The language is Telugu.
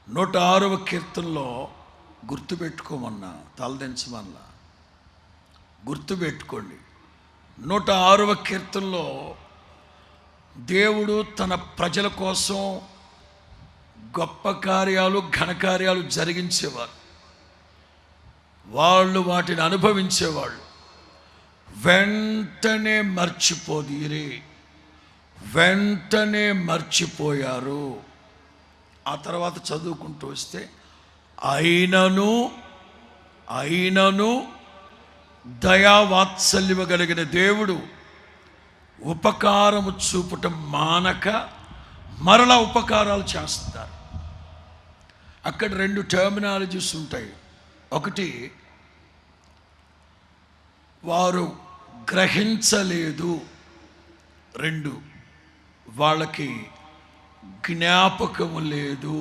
106వ కీర్తనలో గుర్తుపెట్టుకోమన్నా, తలదించమన్నా, గుర్తుపెట్టుకోండి. 106వ కీర్తనలో దేవుడు తన ప్రజల కోసం గొప్ప కార్యాలు, ఘనకార్యాలు జరిగించేవారు. వాళ్ళు వాటిని అనుభవించేవాళ్ళు. వెంటనే మర్చిపోదీరి, వెంటనే మర్చిపోయారు. ఆ తర్వాత చదువుకుంటూ వస్తే అయినను దయావాత్సల్యము కలిగిన దేవుడు ఉపకారము చూపటం మానక మరలా ఉపకారాలు చేస్తారు. అక్కడ 2 టర్మినాలజీస్ ఉంటాయి. ఒకటి, వారు గ్రహించలేదు. 2, వాళ్ళకి జ్ఞాపకము లేదు.